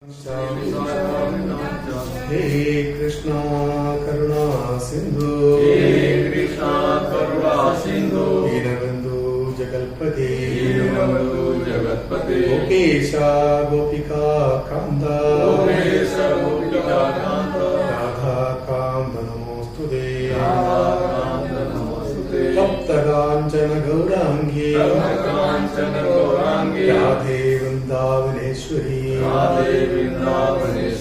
हे कृष्णा करुणा सिंधु दीनबंधु जगत्पते गोपेशा गोपिका कांता राधा कांत नमोस्तुते तप्त कांचन गौरांगी राधे वृंदावनेश्वरी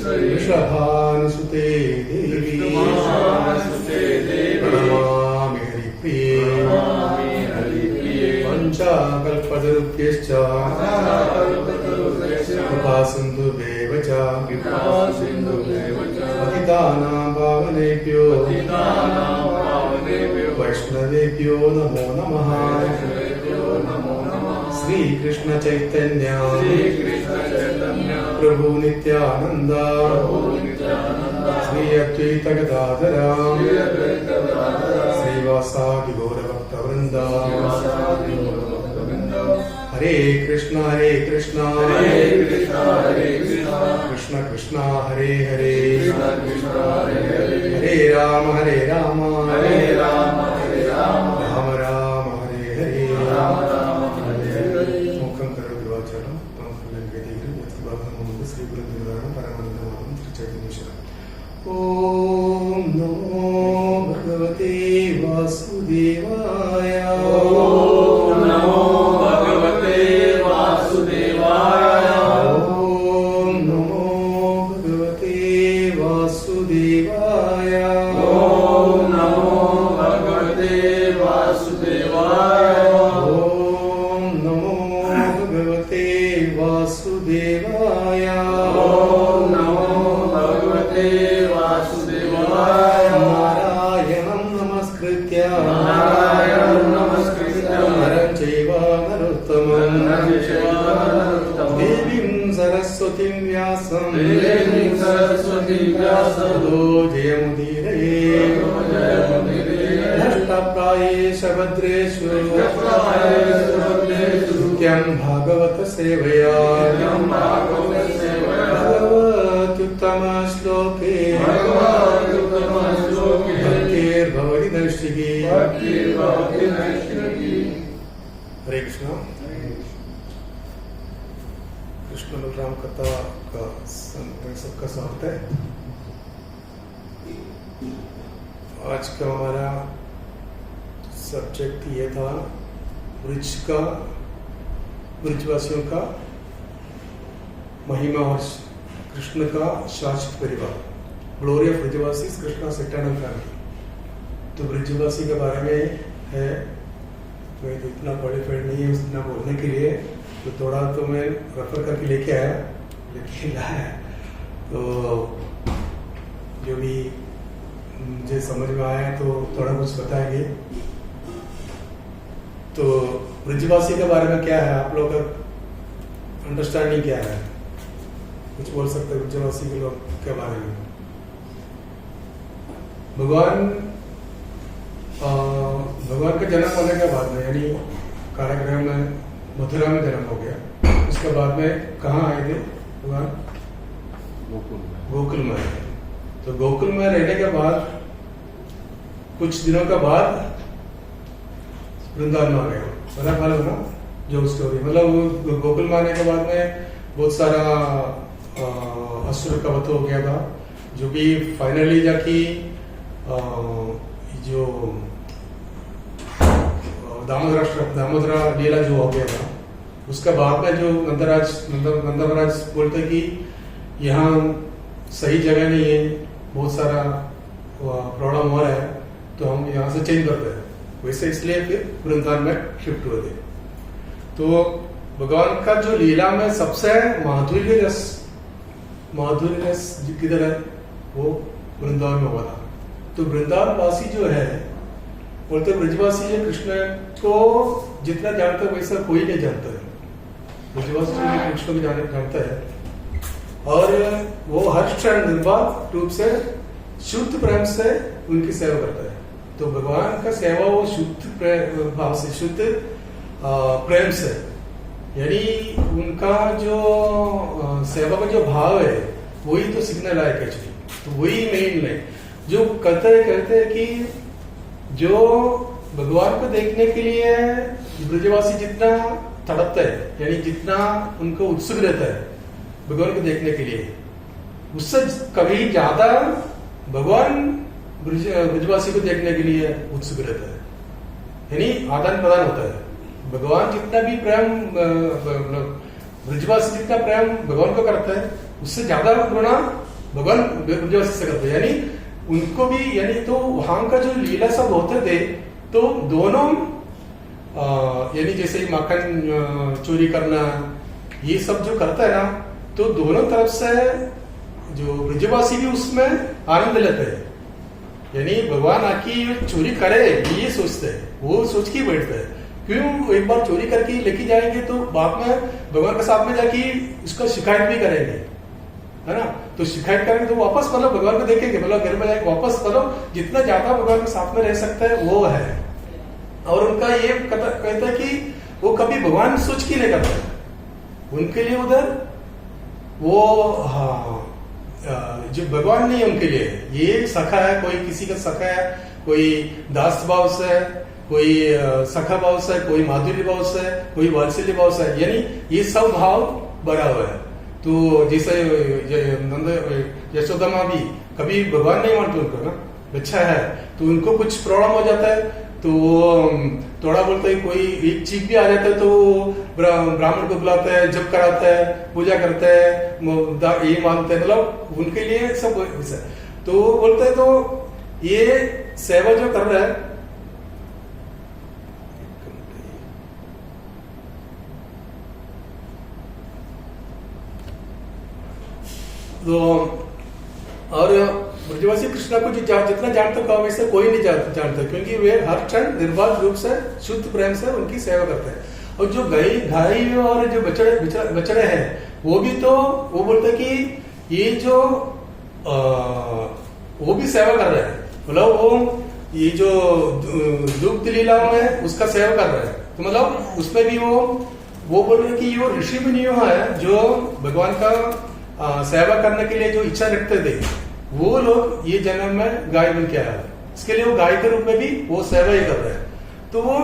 वृषभानुसुते देवी प्रणमामि हरिप्रिये पंचाकल्पतरुभ्यश्च कृपासिन्धुभ्येव च पतितानां पावनेभ्यो वैष्णवेभ्यो नमो नमः। श्री कृष्ण चैतन्य प्रभु नित्यानंद श्री अद्वैत गदाधर श्रीवासादि गौरभक्तवृंद हरे कृष्णा कृष्ण कृष्ण हरे हरे हरे राम राम राम हरे हरे। मुखं करोति वाचालं मनों वेदेहिं यत्सर्वं श्री गुरुदेवाय परमानन्दं श्री चैतन्येश्वर। ओम नमो भगवते वासुदेवाय। ओम नमो भगवते वासुदेवाय। ओम नमो भगवते वासुदेवाय। ओम नमो भगवते वासुदेवाय। ओम नमो भगवते वासुदेवाय। ओम नमो भगवते वासुदेवाय। नारायणं नमस्कृत्य नरं चैव नरोत्तमं देवीं सरस्वतीं व्यासं ततो जयमुदीरये। नष्टप्रायेष भद्रेषु नित्यं भागवत सेवया भगवत्युत्तमश्लोके भक्तिर्भवति नैष्ठिकी। हरे कृष्ण। कृष्ण बलराम कथा का सबका स्वागत है। आज का हमारा सब्जेक्ट ये था ब्रिजवासियों का महिमा और कृष्ण का शाश्वत परिवार। Glory of Brijwasi Krishna eternal family. तो ब्रिजवासी के बारे में है, मैं तो इतना क्वालिफाइड नहीं है उतना बोलने के लिए, तो थोड़ा तो मैं रेफर करके लेके आया। तो जो भी मुझे समझ में आया तो थोड़ा कुछ बताएंगे। तो ब्रिजवासी के बारे में क्या है, आप लोग का अंडरस्टैंडिंग क्या है, कुछ बोल सकते हैं ब्रिजवासी के लोग के बारे में? भगवान का जन्म होने के बाद में, यानी कारागृह में मथुरा में जन्म हो गया। उसके बाद में कहाँ आए थे भगवान? गोकुल में। तो गोकुल में रहने के बाद कुछ दिनों के बाद वृंदावन में आ गया। पता मालूम ना जो स्टोरी, मतलब गोकुल में आने के बाद में बहुत सारा असुर का वध हो गया था, जो कि फाइनली जाके जो दामोदरा लीला जो हो गया था, उसके बाद में जो नंदराज बोलते कि यहाँ सही जगह नहीं है, बहुत सारा प्रॉब्लम हो रहा है, तो हम यहाँ से चेंज करते हैं। वैसे इसलिए फिर वृंदावन में शिफ्ट हुए थे। तो भगवान का जो लीला में सबसे माधुर्य रस किधर है, वो वृंदावन में हुआ था। तो वृंदावन वासी जो है, बोलते ब्रजवासी जो कृष्ण को जितना जानता है वैसा कोई नहीं जानता है। ब्रजवासी जो कृष्ण को जानता है और वो हर क्षण निर्बाध रूप से शुद्ध प्रेम से उनकी सेवा करता है। तो भगवान का सेवा वो शुद्ध भाव से, शुद्ध प्रेम से, यानी उनका जो सेवा का जो भाव है वही तो सीखने लायक है एक्चुअली। तो वही मेन है जो कहते हैं कि जो भगवान को देखने के लिए ब्रजवासी जितना तड़पता है, यानी जितना उनको उत्सुक रहता है भगवान को देखने के लिए, उससे कभी ज्यादा भगवान ब्रजवासी को देखने के लिए उत्सुक रहता है, यानी आदान प्रदान होता है। भगवान जितना भी प्रेम ब्रजवासी जितना प्रेम भगवान को करता है उससे ज्यादा गुना भगवान ब्रजवासी से करते हैं, यानी उनको भी, यानी तो वहां का जो लीला सब होते थे तो दोनों यानी जैसे माखन चोरी करना ये सब जो करता है ना, तो दोनों तरफ से जो ब्रजवासी भी उसमें आनंद लेते हैं, यानी भगवान आकी चोरी करे ये सोचते हैं, वो सोच के बैठते हैं। क्यों एक बार चोरी करके लेके जाएंगे तो बाद में भगवान के साथ में जाके इसका शिकायत भी करेंगे, है ना। तो शिकायत करेंगे तो वापस मतलब भगवान को देखेंगे, मतलब घर में जाके वापस मतलब जितना ज्यादा भगवान के साथ में रह सकता है वो है। और उनका ये कहता है कि वो कभी भगवान सोच के नहीं करता, उनके लिए उधर वो जो भगवान नहीं है उनके लिए ये सखा है, कोई किसी का सखा है, कोई दास भाव से, कोई सखा भाव से, कोई माधुर्य भाव से, कोई वात्सल्य भाव से, यानी ये सब भाव बढ़ा हुआ है। तो जैसे नंद यशोदा माँ भी कभी भगवान नहीं मानते उनको ना, अच्छा है तो उनको कुछ प्रॉब्लम हो जाता है तो थोड़ा बोलते हैं, कोई एक चीज भी आ जाता है तो ब्राह्मण को बुलाता है, जप कराता है, पूजा करता है, ये मानते हैं, मतलब उनके लिए सब तो बोलते हैं। तो ये सेवा जो कर रहा है तो, और ब्रजवासी कृष्णा को जितना जानते हो वैसे कोई नहीं जानता, क्योंकि वे हर क्षण निर्बाध रूप से शुद्ध प्रेम से उनकी सेवा करते हैं। और जो गाय और जो बछड़े हैं वो भी तो वो बोलते कि ये जो वो भी सेवा कर रहे हैं, मतलब वो ये जो दुग्ध लीलाओं है उसका सेवा कर रहे हैं, तो मतलब उसमें भी वो बोल रहे हैं कि ये ऋषि भी नहीं है जो भगवान का सेवा करने के लिए जो इच्छा रखते थे, वो लोग ये जन्म में गाय बन के आया, इसके लिए वो गाय के रूप में भी वो सेवा ही कर रहे हैं। तो वो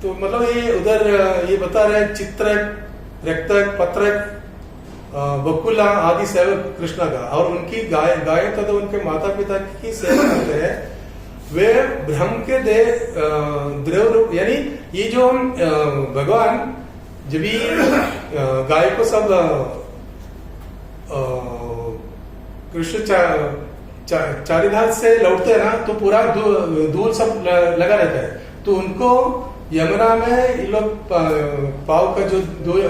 तो मतलब ये उधर ये बता रहे हैं चित्रक, रक्तक, पत्रक, बकुला आदि सेवक कृष्णा का, और उनकी गाय तथा उनके माता पिता की सेवा करते हैं। वे ब्रह्म के द्रव रूप, यानी ये जो भगवान जब भी गाय को सब कृष्ण चारिधाम से लौटते हैं ना, तो पूरा दूध सब लगा रहता है, तो उनको यमुना में ये लोग पाव का जो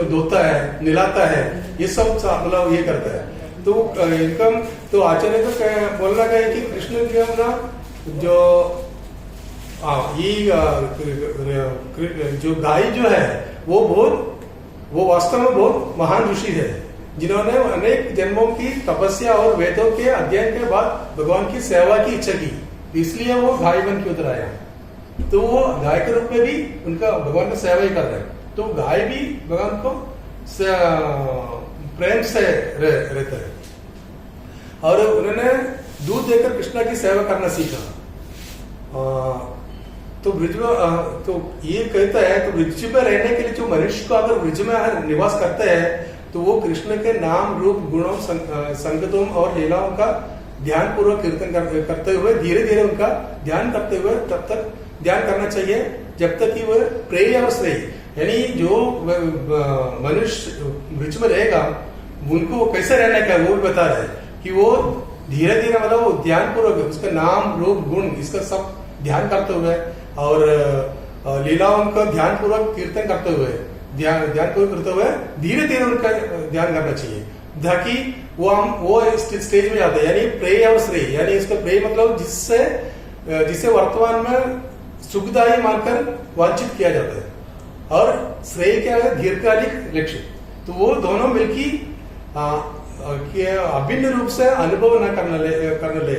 धोता है, निलाता है, ये सब मतलब ये करता है। तो इनकम तो आचार्य तो बोलना गया कि कृष्ण की ना जो ये जो गाय जो है वो वास्तव में बहुत महान ऋषि है, जिन्होंने अनेक जन्मों की तपस्या और वेदों के अध्ययन के बाद भगवान की सेवा की इच्छा की, इसलिए वो गाय बन के उतर आया। तो वो गाय के रूप में भी उनका भगवान का सेवा ही कर रहे हैं। तो गाय भी भगवान को प्रेम से रहता है, और उन्होंने दूध देकर कृष्णा की सेवा करना सीखा। तो तो ये कहता है, तो ब्रज में रहने के लिए जो मनुष्य को अगर ब्रज में निवास करते हैं तो वो कृष्ण के नाम रूप गुणों संगतों और लीलाओं का ध्यान पूर्वक कीर्तन करते हुए धीरे धीरे उनका ध्यान करते हुए तब तक ध्यान करना चाहिए जब तक कि वह प्रेय अवस्था, यानी जो मनुष्य ब्रज में रहेगा उनको कैसे रहने का वो भी बता रहे हैं कि वो धीरे धीरे मतलब वो ध्यान पूर्वक उसका नाम रूप गुण इसका सब ध्यान करते हुए और लीलाओं का ध्यान पूर्वक कीर्तन करते हुए ध्यान पूर्वक करते हुए धीरे धीरे उनका ध्यान करना चाहिए, ताकि वो स्टेज में जाते हैं, यानी प्रेय और श्रेय, यानी इसका प्रेय मतलब जिसे वर्तमान में सुखदायी मानकर वांछित किया जाता है, और श्रेय क्या है दीर्घकालिक लक्ष्य। तो वो दोनों मिलकर अभिन्न रूप से अनुभव न करने ले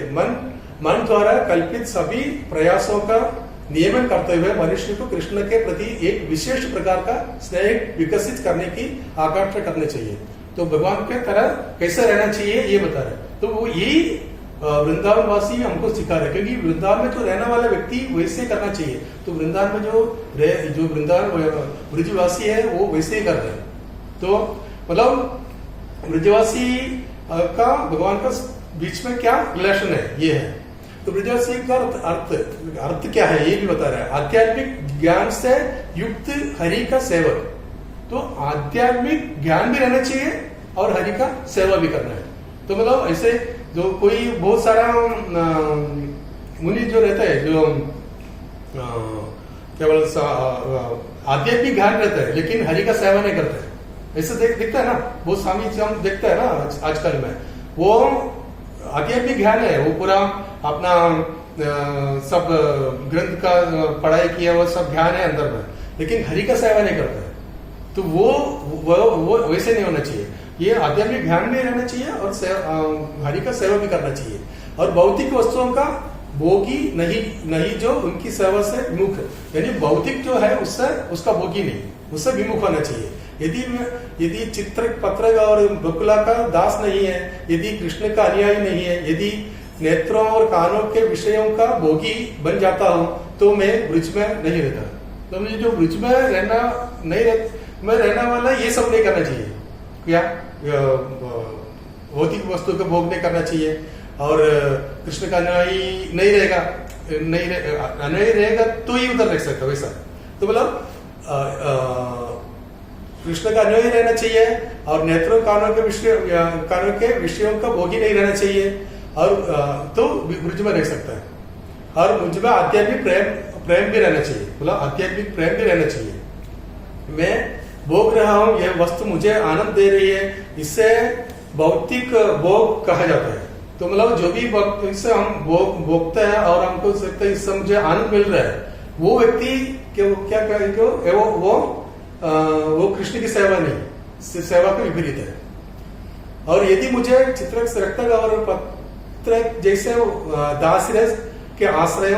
मन द्वारा कल्पित सभी प्रयासों का नियमन करते हुए मनुष्य को कृष्ण के प्रति एक विशेष प्रकार का स्नेह विकसित करने की आकांक्षा करनी चाहिए। तो भगवान के तरह कैसे रहना चाहिए ये बता रहे। तो वो यही वृंदावन वासी हमको सिखा रहे, क्योंकि वृंदावन में जो रहने वाला व्यक्ति वैसे करना चाहिए। तो वृंदावन में जो वृंदावन ब्रजवासी है वो वैसे ही कर रहे हैं। तो मतलब ब्रजवासी का भगवान का बीच में क्या रिलेशन है ये है। तो ब्रजवासी का अर्थ क्या है ये भी बता रहा है। आध्यात्मिक ज्ञान से युक्त हरि का सेवक। तो आध्यात्मिक ज्ञान भी रहना चाहिए और हरि का सेवा भी करना है। तो मतलब ऐसे जो कोई बहुत सारा मुनि जो रहता है, जो केवल आध्यात्मिक ज्ञान रहता है लेकिन हरि का सेवा नहीं करता है, ऐसे दिखता है ना। बहुत स्वामी जी हम देखता है ना आजकल में, वो आध्यात्मिक ज्ञान है, वो पूरा अपना सब ग्रंथ का पढ़ाई किया वो सब ज्ञान है अंदर में, लेकिन हरि का सेवा नहीं करता है। तो वो वैसे नहीं होना चाहिए। ये आध्यात्मिक ज्ञान भी रहना चाहिए और हरि का सेवा भी करना चाहिए। और भौतिक वस्तुओं का भोगी नहीं जो उनकी सेवा से विमुख है, यानी भौतिक जो है उससे उसका भोगी नहीं, उससे विमुख होना चाहिए। यदि चित्र पत्र और बकुला का दास नहीं है, यदि कृष्ण का अनुयायी नहीं है, यदि नेत्रों और कानों के विषयों का भोगी बन जाता हूं तो मैं ब्रज में नहीं रहता। तो मुझे जो ब्रज में रहना वाला ये सब नहीं करना चाहिए। क्या भौतिक वस्तु का भोग नहीं करना चाहिए और कृष्ण का अनुयायी नहीं रहेगा तो ही उधर रह सकता वैसा। तो मतलब कृष्ण का अनुयायी रहना चाहिए और नेत्रों कानों के विषयों का भोगी नहीं रहना चाहिए और तो ब्रज में रह सकता है। और मुझ में आध्यात्मिक प्रेम भी रहना चाहिए, मतलब आध्यात्मिक प्रेम भी रहना चाहिए। मैं भोग रहा हूं, यह वस्तु मुझे आनंद दे रही है, इससे भौतिक भोग कहा जाता है। तो मतलब जो भी इससे हम भोगते हैं और हमको सकते हैं इससे मुझे आनंद मिल रहा है, वो व्यक्ति क्या कहेंगे वो कृष्ण की सेवा नहीं, सेवा के विपरीत है। और यदि मुझे चित्रक रक्त और पत्र जैसे दासरस के आश्रय,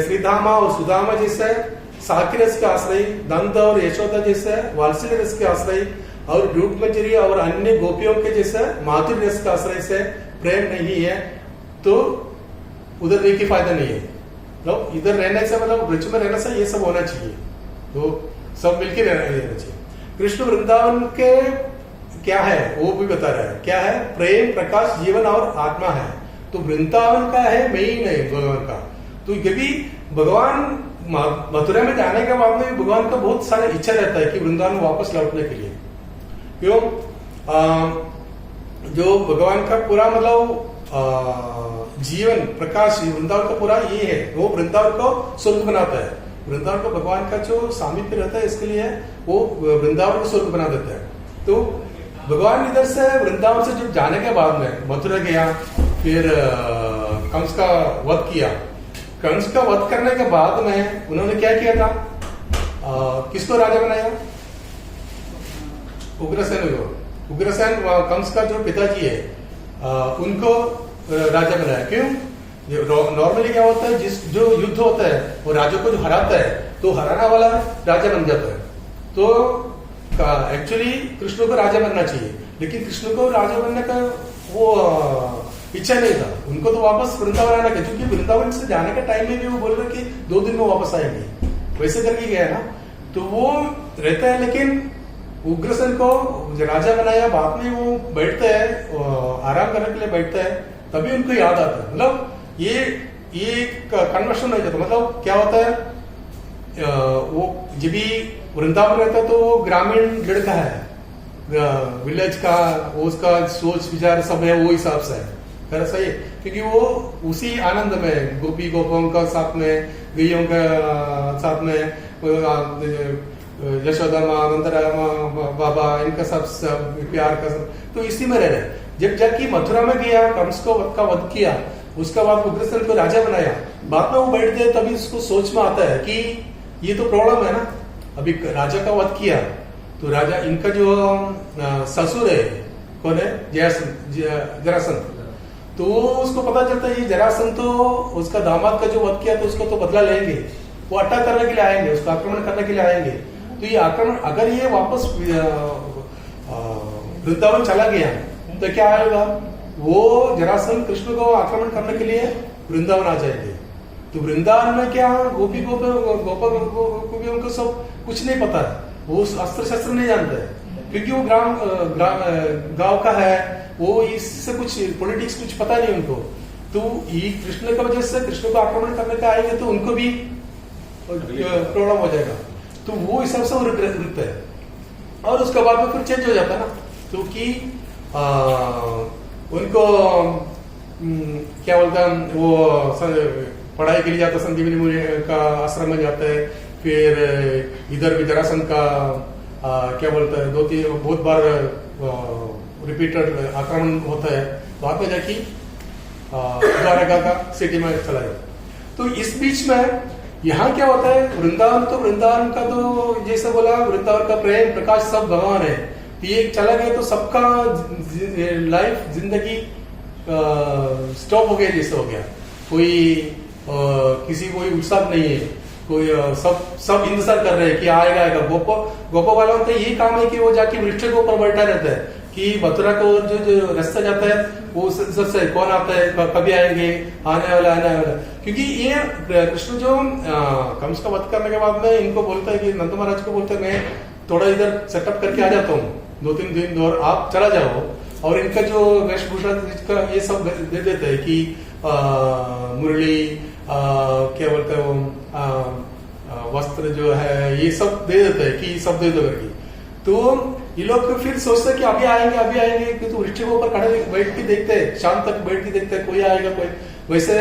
श्रीधामा और सुदामा जैसे साकिरस के आश्रय, नंद और यशोदा जैसे वात्सल्य रस के आश्रय और रूपमंजरी और अन्य गोपियों के जैसे माधुर्य रस के आश्रय से प्रेम नहीं है तो उधर देखिए फायदा नहीं है। तो इधर रहने से मतलब ब्रज में रहने से ये सब होना चाहिए, तो सब मिलकर रहना चाहिए। कृष्ण वृंदावन के क्या है वो भी बता रहा है। क्या है? प्रेम, प्रकाश, जीवन और आत्मा है। तो वृंदावन का है, मेन है भगवान का। तो यदि भगवान मथुरा में जाने के बाद में भगवान का बहुत सारा इच्छा रहता है कि वृंदावन वापस लौटने के लिए। क्यों? जो भगवान का पूरा मतलब जीवन प्रकाश वृंदावन का पूरा ये है, वो वृंदावन को स्वर्ग बनाता है। वृंदावन को भगवान का जो सामीप्य रहता है इसके लिए वो वृंदावन को स्वर्ग बना देता है। तो भगवान इधर से वृंदावन से जब जाने के बाद में मथुरा गया, फिर कंस का वध किया। कंस का वध करने के बाद में उन्होंने क्या किया था? किसको राजा बनाया? उग्रसेन को। उग्रसेन कंस का जो पिताजी है उनको राजा बनाया। क्यों? नॉर्मली क्या होता है, जो युद्ध होता है वो राजा को जो हराता है तो हराना वाला राजा बन जाता है। तो एक्चुअली कृष्ण को राजा बनना चाहिए, लेकिन कृष्ण को राजा बनने का वो इच्छा नहीं था। उनको तो वापस वृंदावन आना था, क्योंकि वृंदावन से जाने के टाइम में भी वो बोल रहे कि 2 दिन में वापस आएंगे, वैसे करके गया ना। तो वो रहता है, लेकिन उग्रसेन को राजा बनाया। बाद में वो बैठते हैं, आराम करने के लिए बैठते हैं, तभी उनको याद आता है। मतलब ये कन्वर्शन हो जाता। मतलब क्या होता है, वो जब भी वृंदावन रहता है तो वो ग्रामीण लड़का है, विलेज का, उसका सोच विचार सब है वो हिसाब से है। खैर सही है, क्योंकि वो उसी आनंद में गोपी गोपों का साथ में, गैयों का साथ में, यशोदा माँ, नंदरा माँ, बाबा, इनका सब प्यार का सब, तो इसी में रह रहे। जब जाके मथुरा में गया, कंस को का वध किया, उसका बाद उग्रसेन को राजा बनाया, बाद में वो बैठ गए, तभी उसको सोच में आता है कि ये तो प्रॉब्लम है ना। अभी राजा का वध किया तो राजा, इनका जो ससुर है, कौन है? जरासंध। तो उसको पता चलता है ये जरासंध तो उसका दामाद का जो वध किया तो उसको तो बदला लेंगे। वो अटैक करने के लिए आएंगे, उसको आक्रमण करने के लिए आएंगे। तो ये आक्रमण, अगर ये वापस वृंदावन चला गया तो क्या आएगा, वो जरासंध कृष्ण को आक्रमण करने के लिए वृंदावन आ जाएंगे। तो वृंदावन में क्या गोपियों को सब कुछ नहीं पता है, वो अस्त्र शस्त्र नहीं जानते हैं, क्योंकि वो गांव का है, वो इससे कुछ पॉलिटिक्स कुछ पता नहीं उनको। तो ये कृष्ण की वजह से कृष्ण को आक्रमण करने का आएंगे तो उनको भी प्रॉब्लम हो जाएगा। तो वो हिसाब से वो रुकता है, और उसके बाद में फिर चेंज हो जाता है ना, क्योंकि उनको क्या बोलता है, वो पढ़ाई के लिए जाता, संजीवनी मुनि का आश्रम में जाता है, फिर इधर भी जरासंध का क्या बोलता है, 2-3 बहुत बार रिपीटेड आक्रमण होता है, बाद में जाके द्वारका का सिटी में चला जाता। तो इस बीच में यहाँ क्या होता है, वृंदावन का तो जैसे बोला, वृंदावन का प्रेम प्रकाश सब भगवान है। ये चला गया तो सबका लाइफ जिंदगी स्टॉप हो गया, जैसे हो गया, कोई किसी कोई उत्साह नहीं है, कोई सब इंतजार कर रहे हैं कि आएगा। गोपो वालों का यही काम है कि वो जाके वृक्ष के ऊपर बैठा रहता है कि मथुरा को जो रास्ता जाता है वो से कौन आता है, कभी आएंगे, आने वाला। क्योंकि ये कृष्ण जो कंस का वध करने के बाद में इनको बोलता है कि नंद महाराज को बोलता है, मैं थोड़ा इधर सेटअप करके आ जाता हूँ 2-3 दिन और आप चला जाओ, और इनका जो वेशभूषा ये सब दे देते हैं कि मुरली क्या बोलते हैं वो वस्त्र जो है ये सब दे देते हैं कि सब दे दो करके। तो ये लोग फिर सोचते हैं कि अभी आएंगे, तो वृक्ष के ऊपर खड़े बैठ के देखते हैं, शाम तक बैठ के देखते हैं कोई आएगा कोई वैसे।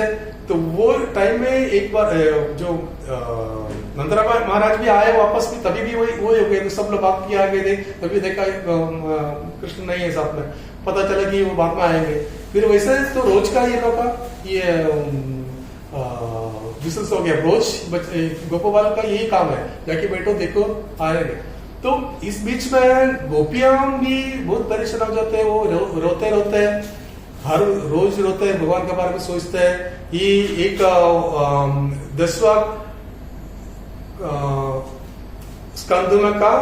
तो वो टाइम में एक बार जो नंदरा महाराज भी आए वापस भी, तभी भी वही हो गए, तो सब लोग बात किया आगे थे, तभी देखा कृष्ण नहीं है साथ में, पता चला कि वो बाद में आएंगे। फिर वैसे तो रोज का ये लोग का ये बिजनेस हो गया, रोज गोपाल का यही काम है, जाके बैठो देखो आएंगे। तो इस बीच में गोपियां भी बहुत परेशान हो जाते हैं, वो रोते हैं, हर रोज रोते हैं, भगवान के बारे में सोचते हैं। ये एक 10वां स्कंद में का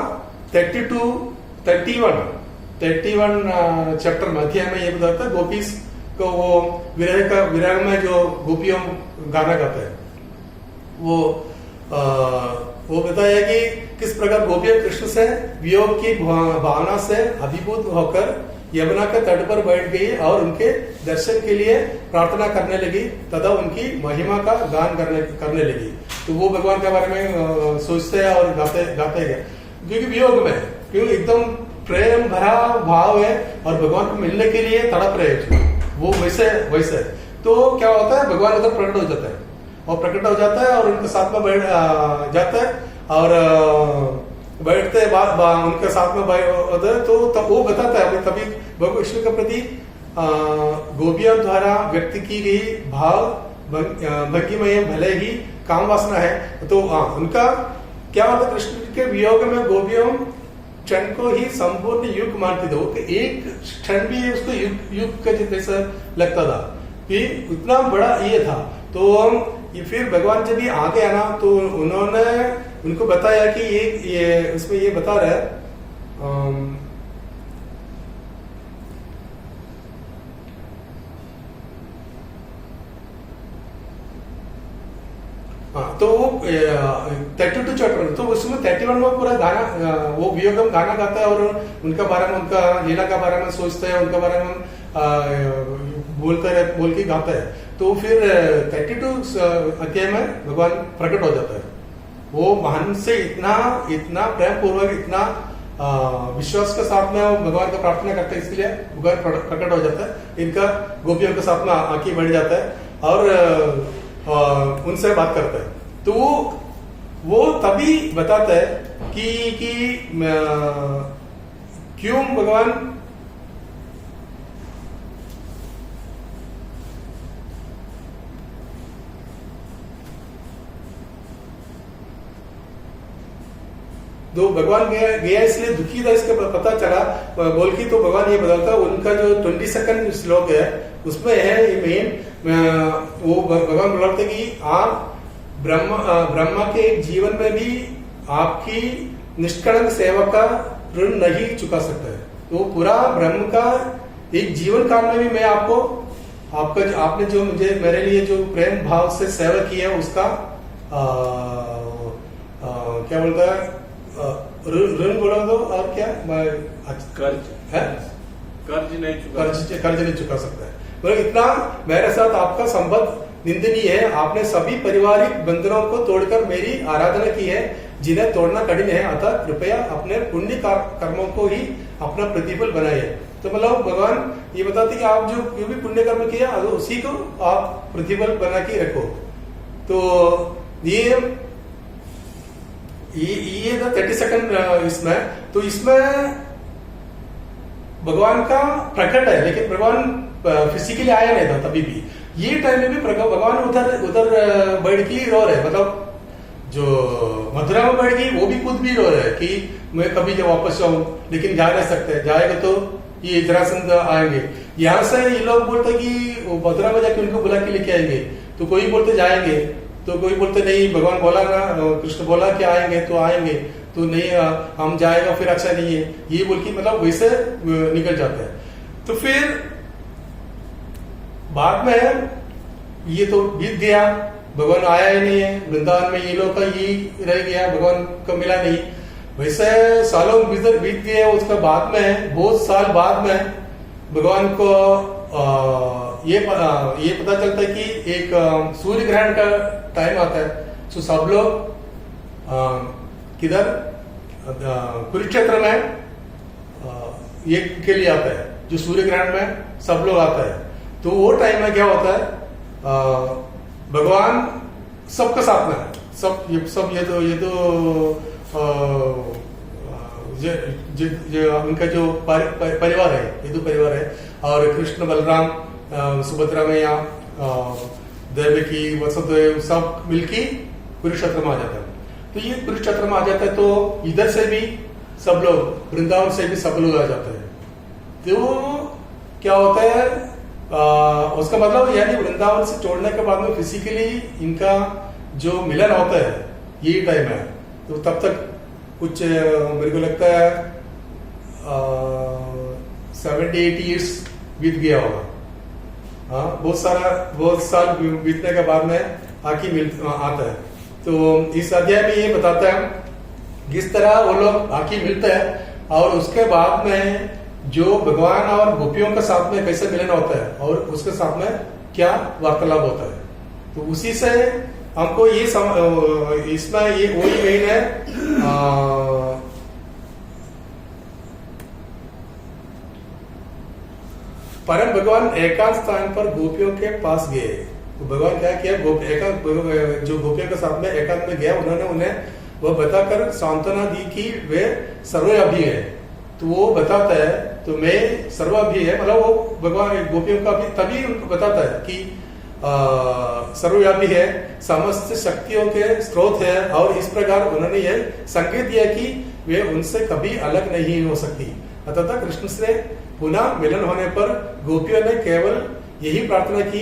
31 चैप्टर में अध्याय में ये बताता है, गोपीस को वो विरह में जो गोपियों गाना गाते हैं, वो बताया कि किस प्रकार गोपियां कृष्ण से वियोग की भावना से अभिभूत होकर यमुना के तट पर बैठ गई और उनके दर्शन के लिए प्रार्थना करने लगी, तथा उनकी महिमा का गान करने लगी। तो वो भगवान के बारे में सोचते हैं और गाते हैं, क्योंकि वियोग में क्योंकि एकदम प्रेम भरा भाव है और भगवान को मिलने के लिए तड़प रहे हैं वो वैसे। तो क्या होता है, भगवान उधर प्रकट हो जाता है और उनके साथ में बैठ जाता है और बैठते उनके साथ में उधर। तो तब वो बताता है, तभी भगवान विष्णु के प्रति गोपियों द्वारा व्यक्त की गई भाव भंगिमय भले ही काम वासना है। तो उनका क्या होता, कृष्ण के वियोग में गोपियों क्षण को ही संपूर्ण युग मानती थी, एक क्षण भी उसको युग का जैसा लगता था कि उतना बड़ा ये था। तो ये फिर भगवान जब भी आ गया ना, तो उन्होंने उनको बताया कि ये उसमें ये बता रहा है तो 32 चैप्टर, तो उसमें 31 में पूरा गाना वो वियोगम गाना गाता है और उनका बारे में, उनका लीला का बारे में सोचता है, उनका बारे में बोल के गाता है। तो फिर 32 अध्याय में भगवान प्रकट हो जाता है, वो महान से इतना प्रेम पूर्वक, इतना विश्वास के साथ में भगवान को प्रार्थना करते हैं, इसलिए भगवान प्रकट हो जाता है, इनका गोपियों के साथ में आंखें बढ़ जाता है और उनसे बात करता है। तो वो तभी बताता है कि क्यों भगवान तो भगवान गया इसलिए दुखी था, इसका पता चला बोल की। तो भगवान ये बताता है, उनका जो 22 श्लोक है उसमें है ये मेन, वो भगवान बोलते कि ब्रह्मा के जीवन में भी आपकी निष्कलंक सेवा का ऋण नहीं चुका सकता है। तो पूरा ब्रह्म का एक जीवन काल में भी मैं आपने जो मुझे मेरे लिए जो प्रेम भाव से सेवा की है उसका क्या बोलता है ऋण बोला दो और क्या कर्ज है कर्ज नहीं चुका सकता है। मतलब इतना मेरे साथ आपका संबंध निंदनीय है। आपने सभी पारिवारिक बंधनों को तोड़कर मेरी आराधना की है, जिन्हें तोड़ना कठिन है। अतः कृपया अपने पुण्य कर्मों को ही अपना प्रतिफल बनाइए। तो मतलब भगवान ये बताते कि आप जो भी पुण्य कर्म किया उसी को आप प्रतिफल बना के रखो। तो ये 32nd इसमें तो इसमें भगवान का प्रकट है, लेकिन भगवान फिजिकली आया नहीं था तभी भी। ये टाइम में भी भगवान उधर बैठ के रो रहे, मतलब जो मथुरा में बैठ गई वो भी खुद भी रो रहे हैं कि मैं कभी जब वापस आऊं, लेकिन जा नहीं सकते, जाएगा तो ये जरासंध आएंगे। यहाँ से ये लोग बोलते कि मथुरा में जाके उनको बुला के लेके आएंगे, तो कोई बोलते जाएंगे, तो कोई बोलते नहीं, भगवान बोला ना, कृष्ण बोला कि आएंगे तो आएंगे, तो नहीं हम जाएगा फिर अच्छा नहीं है, ये बोल के मतलब वैसे निकल जाते हैं। तो फिर बाद में ये तो बीत गया, भगवान आया ही नहीं है वृंदावन में, ये लोग का ये रह गया, भगवान को मिला नहीं। वैसे सालों बीत गए। उसके बाद में बहुत साल बाद में भगवान को ये पता चलता है कि एक सूर्य ग्रहण का टाइम आता है। तो सब लोग किधर कुरुक्षेत्र में ये के लिए आता है, जो सूर्य ग्रहण में सब लोग आता है। तो वो टाइम में क्या होता है, भगवान सबका साथ में, उनका जो परिवार है, हिंदू परिवार है, और कृष्ण बलराम सुभद्रा मैया देवकी वसुदेव सब मिलके कुरुक्षेत्र में आ जाता है। तो ये कुरुक्षेत्र में आ जाता है, तो इधर से भी सब लोग, वृंदावन से भी सब लोग आ जाते हैं। तो क्या होता है, उसका मतलब यानी वृंदावन से छोड़ने के बाद में फिजिकली इनका जो मिलन होता है यही टाइम है। तो तब तक कुछ मेरे को लगता है 70-80 ईयर्स बीत गया होगा। हाँ, बहुत साल बीतने के बाद में आता है। तो इस अध्याय में ये बताता है किस तरह वो लोग आके मिलते हैं, और उसके बाद में जो भगवान और गोपियों के साथ में कैसे मिलन होता है और उसके साथ में क्या वार्तालाप होता है। तो उसी से हमको ये इसमें ये वही मेन है, परम भगवान एकांत स्थान पर गोपियों के पास गए। तो भगवान क्या किया, जो गोपियों के साथ में एकांत में गया, उन्होंने उन्हें वो बताकर सांत्वना दी कि वे सर्वव्यापी है। तो वो बताता है, तो मैं सर्वव्यापी है, मतलब वो भगवान गोपियों का भी तभी उनको बताता है कि सर्वव्यापी है, समस्त शक्तियों के स्रोत है, और इस प्रकार उन्होंने ये संकेत दिया कि वे उनसे कभी अलग नहीं हो सकती। अतः कृष्ण से पुनः मिलन होने पर गोपियों ने केवल यही प्रार्थना की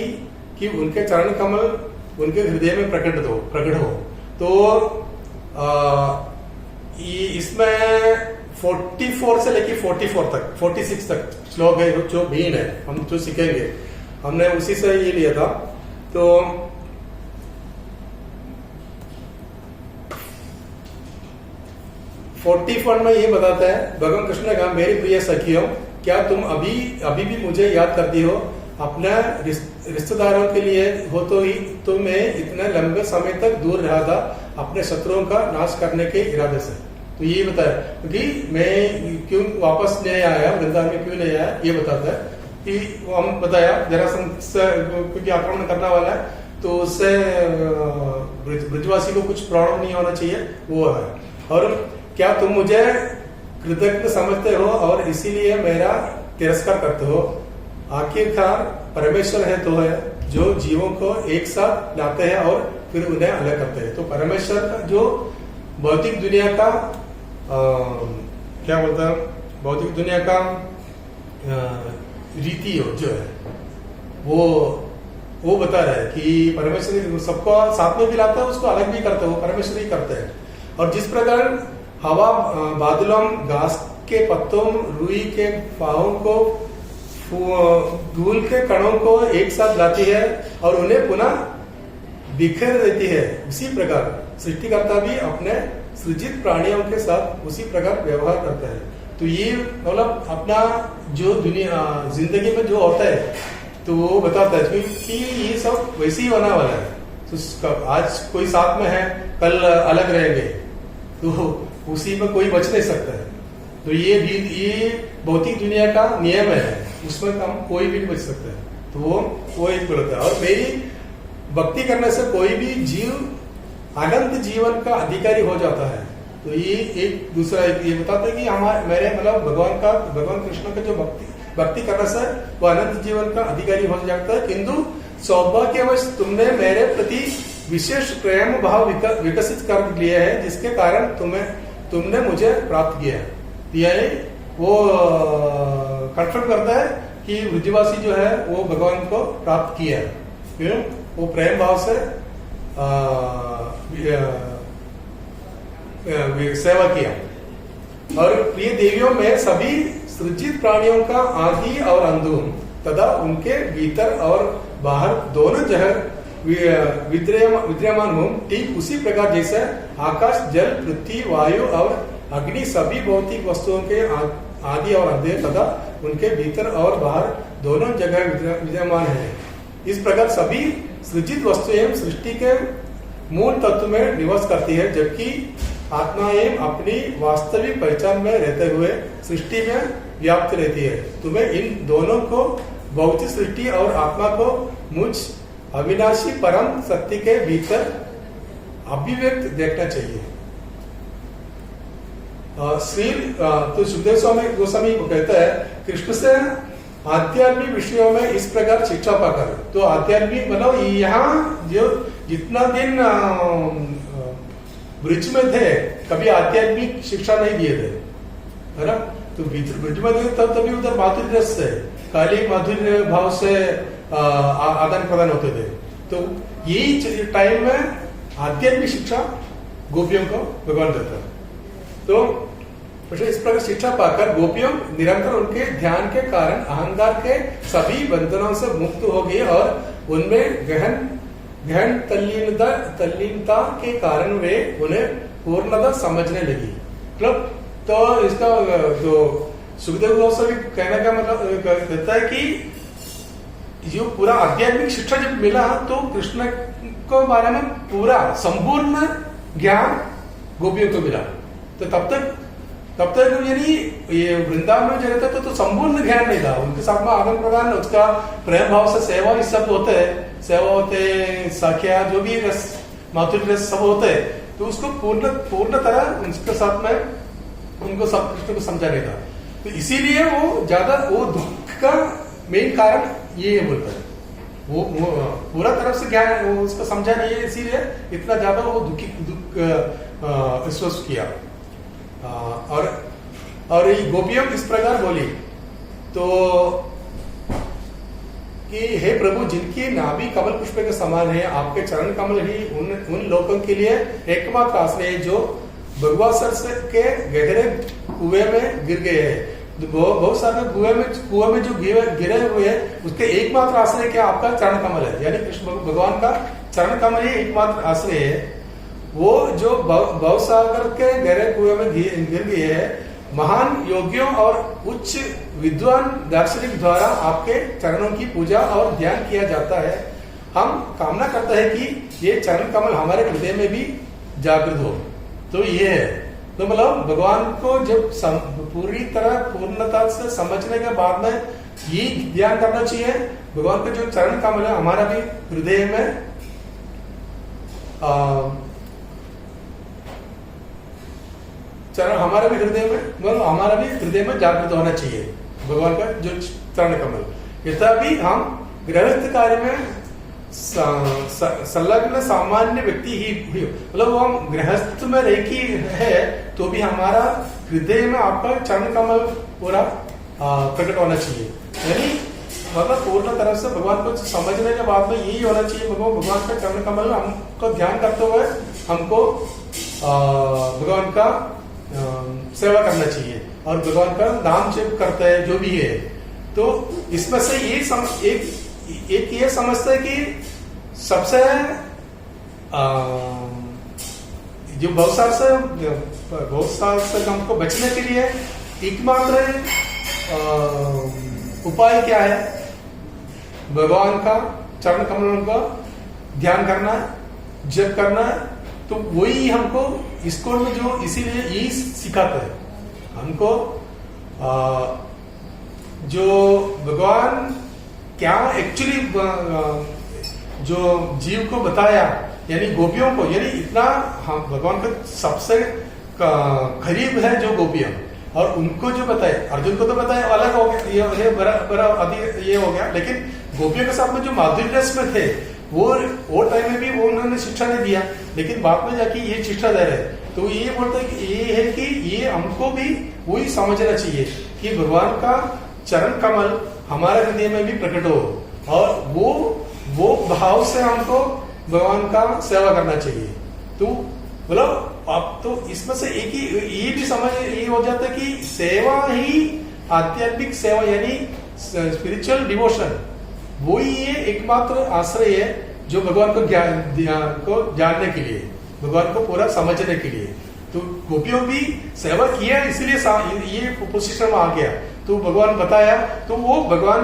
कि उनके चरण कमल उनके हृदय में प्रकट हो। तो इसमें 44 से लेकर 46 तक श्लोक है जो मेन है, हम जो सीखेंगे, हमने उसी से ये लिया था। तो में ये बताता है, भगवान कृष्ण ने कहा, मेरी प्रिय सखियों, क्या तुम अभी भी मुझे याद करती हो? अपने रिश्तेदारों के लिए हो तो मैं इतने लंबे समय तक दूर रहा था अपने शत्रुओं का नाश करने के इरादे से। तो ये बताया क्योंकि मैं क्यों वापस नहीं आया, वृंदावन में क्यों नहीं आया, ये बताता है कि हम बताया जरासंध से क्योंकि आक्रमण करने वाला है, तो उससे ब्रजवासी को कुछ प्रॉब्लम नहीं होना चाहिए, वो है। और क्या तुम मुझे कृतज्ञ समझते हो और इसीलिए मेरा तिरस्कार करते हो? आखिरकार परमेश्वर है तो है जो जीवों को एक साथ लाते हैं और फिर उन्हें अलग करते हैं। तो परमेश्वर का जो भौतिक दुनिया का क्या बोलता है, भौतिक दुनिया का रीति जो है वो वो बता रहा है कि परमेश्वर सबको साथ में भी लाता है, उसको अलग भी करता है, वो परमेश्वर ही करता है। और जिस प्रकार हवा बादलों, घास के पत्तों, रुई के फाहों को, धूल के कणों को एक साथ लाती है और उन्हें पुनः बिखेर देती है, उसी प्रकार सृष्टिकर्ता भी अपने सृजित प्राणियों के साथ उसी प्रकार व्यवहार करता है। तो ये मतलब अपना जो दुनिया जिंदगी में जो होता है तो वो बताता है कि ये सब वैसे ही होने वाला है। तो आज कोई साथ में है, कल अलग रहेंगे, तो उसी में कोई बच नहीं सकता है। तो ये भौतिक दुनिया का नियम है, उसमें हम कोई भी नहीं बच सकता है। तो वो एक बोलता है। और मेरी भक्ति करने से कोई भी जीव अनंत जीवन का अधिकारी हो जाता है। तो ये एक दूसरा ये बताता है कि हमारे मेरे मतलब भगवान कृष्ण का जो भक्ति करने से वो अनंत जीवन का अधिकारी हो जाता है। किंतु सौभाग्यवश तुमने मेरे प्रति विशेष प्रेम भाव विकसित कर लिया है, जिसके कारण तुमने मुझे प्राप्त किया है। यानी वो कंफर्म करता है कि वृद्धवासी जो है वो भगवान को प्राप्त किया है, क्यों? वो प्रेम भाव से सेवा किया। और प्रिय देवियों में सभी सृजित प्राणियों का आदि और अंदुम तथा उनके भीतर और बाहर दोनों जगह विद्यमान हूं, ठीक उसी प्रकार जैसे आकाश, जल, पृथ्वी, वायु और अग्नि सभी भौतिक वस्तुओं के आदि और अंत तथा उनके भीतर और बाहर दोनों जगह विद्यमान है। इस प्रकार सभी सृजित वस्तुएं सृष्टि के मूल तत्व में निवास करती है, जबकि आत्माएं अपनी वास्तविक पहचान में रहते हुए सृष्टि में व्याप्त रहती है। तुम्हें इन दोनों को, भौतिक सृष्टि और आत्मा को, मुझ अविनाशी परम सत्य के भीतर अभिव्यक्त देखना चाहिए। तो सुखदेव स्वामी गोस्वामी कहता है, कृष्ण से आध्यात्मिक विषयों में इस प्रकार शिक्षा पाकर, तो आध्यात्मिक मतलब यहाँ जो जितना दिन ब्रिज में थे कभी आध्यात्मिक शिक्षा नहीं दिए थे, है ना? तो ब्रिज में थे तब तभी उधर माधुर्य रस से, खाली माधुर्य भाव से आदान प्रदान होते थे। तो यही टाइम में आध्यात्मिक शिक्षा गोपियों को भगवान देता है। तो इस प्रकार शिक्षा पाकर गोपियों निरंतर उनके ध्यान के कारण अहंकार के सभी बंधनों से मुक्त हो गई और उनमें गहन तल्लीनता के कारण वे उन्हें पूर्णतः समझने लगी। मतलब तो इसका जो सुखदेव गोस्वामी कहने का मतलब कहता है कि जो पूरा आध्यात्मिक शिक्षा जब मिला तो कृष्ण को बारे में पूरा संपूर्ण ज्ञान गोपियों को मिला। तो तब तक यानी ये वृंदावन में जो रहते तो संपूर्ण ज्ञान नहीं था। उनके साथ में आदान प्रदान, उसका प्रेम भाव से सेवा, ये सब होते हैं, सेवा होते, साख्या, जो भी रस, माधुर्य रस सब होते हैं। तो उसको पूर्ण तरह उनके साथ में उनको सब कृष्ण को समझा नहीं था। तो इसीलिए वो ज्यादा वो दुख का मेन कारण ये बोलता है, वो पूरा तरफ से ज्ञान वो उसको समझा नहीं है, इसीलिए इतना ज्यादा वो दुख विश्वास किया। और ये गोपियों इस प्रकार बोली तो कि हे प्रभु, जिनकी नाभि कमल पुष्प के समान है, आपके चरण कमल ही उन लोगों के लिए एकमात्र आश्रय है जो भगवासर के गहरे कुएं में गिर गए हैं। बहुत सारे कुएं में जो गिरे हुए हैं उसके एकमात्र आश्रय क्या? आपका चरण कमल है। यानी कृष्ण भगवान का चरण कमल ही एकमात्र आश्रय है। वो जो भवसागर के गहरे कुएं में गिर गए हैं, महान योगियों और उच्च विद्वान दार्शनिक द्वारा आपके चरणों की पूजा और ध्यान किया जाता है। हम कामना करते हैं कि ये चरण कमल हमारे हृदय में भी जागृत हो। तो ये है, तो मतलब भगवान को जब पूरी तरह पूर्णता से समझने के बाद में ये ध्यान करना चाहिए, भगवान का जो चरण कमल है हमारा भी हृदय में चरण हमारा भी हृदय में मतलब हमारा भी हृदय में जागृत होना चाहिए भगवान का जो चरण कमल। यथा भी हम गृहस्थ कार्य में संलग्न सामान्य व्यक्ति ही मतलब वो हम गृहस्थ में रेखी है तो भी हमारा हृदय में आपका चरण कमल पूरा प्रकट होना चाहिए। यानी मतलब पूर्ण तरह से भगवान को समझने के बाद में यही होना चाहिए, भगवान का चरण कमल हमको ध्यान करते हुए हमको भगवान का सेवा करना चाहिए और भगवान का नाम जप करते हैं जो भी है। तो इसमें से एक ये समझते है कि सबसे जो बहुत साल से हमको बचने के लिए एकमात्र उपाय क्या है? भगवान का चरण कमलों का ध्यान करना, जप करना। तो वही हमको स्कूल में जो इसीलिए यही सिखाते हैं हमको, जो भगवान क्या एक्चुअली जो जीव को बताया, यानी गोपियों को, यानी इतना हम भगवान का सबसे करीब है जो गोपियां, और उनको जो बताए, अर्जुन को तो बताया अलग हो गया, ये बड़ा अधिक ये हो गया, लेकिन गोपियों के साथ में जो माधुर्य रस में थे वो टाइम में भी वो उन्होंने शिक्षा नहीं दिया, लेकिन बाद में जाके ये शिक्षा दे रहे। तो ये बोलते हैं कि ये है कि ये हमको भी वही समझना चाहिए कि भगवान का चरण कमल हमारे हृदय में भी प्रकट हो, और वो भाव से हमको भगवान का सेवा करना चाहिए। तो मतलब आप तो इसमें से एक ही ये भी समझ ये हो जाता है कि सेवा ही आध्यात्मिक सेवा, यानी स्पिरिचुअल डिवोशन, वो ही ये एकमात्र आश्रय है जो भगवान को जानने के लिए, भगवान को पूरा समझने के लिए। तो गोपियों भी सेवा किया, इसीलिए ये पोजीशन में आ गया। तो भगवान बताया, तो वो भगवान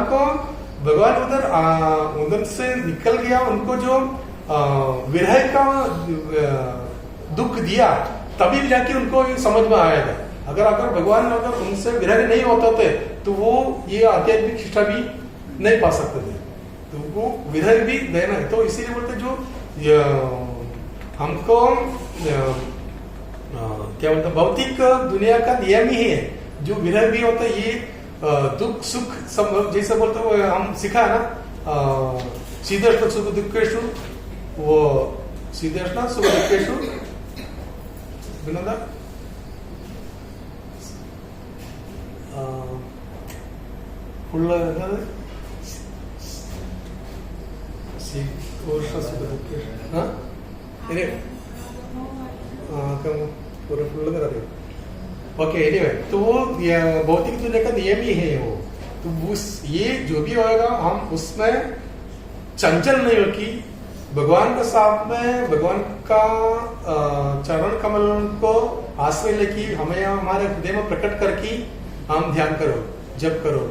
उधर से निकल गया, उनको जो विरह का दुख दिया, तभी जाके उनको समझ में आएगा। अगर भगवान उनसे विरह नहीं होता थे तो वो ये आध्यात्मिक शिक्षा भी नहीं पा सकते थे। तो वो विरह भी देना है। तो इसीलिए बोलते जो हमको क्या बोलते भौतिक दुनिया का नियम ही है, जो विरह भी होता है, ये दुख सुख सब, जैसे बोलते हम सिखा है ना, शीतोष्ण सुख दुखेशु, वो शीतोष्ण सुख दुखेशु विनोदा ओके, एनीवे, तो वो भौतिक दुनिया का नियम ही है वो। तो ये जो भी होगा हम उसमें चंचल नहीं हो कि भगवान के साथ में भगवान का चरण कमल को आश्रय लेके हमें हमारे हृदय में प्रकट करके हम ध्यान करो, जप करो,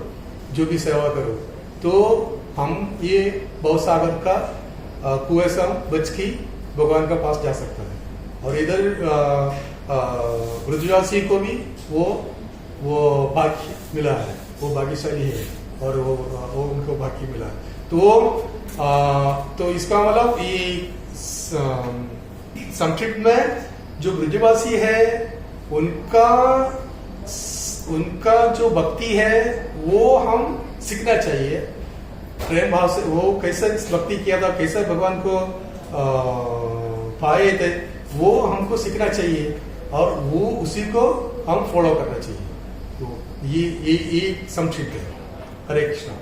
जो भी सेवा करो, तो हम ये भवसागर का कुएं से बच के भगवान का पास जा सकता है। और इधर ब्रजवासी को भी वो भाग्य मिला है, वो भाग्यशाली है, और वो उनको भाग्य मिला है। तो इसका मतलब ये संक्षिप्त में जो ब्रजवासी है उनका जो भक्ति है वो हम सीखना चाहिए, प्रेम भाव से। वो कैसे भक्ति किया था, कैसे भगवान को पाए थे, वो हमको सीखना चाहिए, और वो उसी को हम फॉलो करना चाहिए। तो ये संक्षिप्त है। हरे कृष्णा।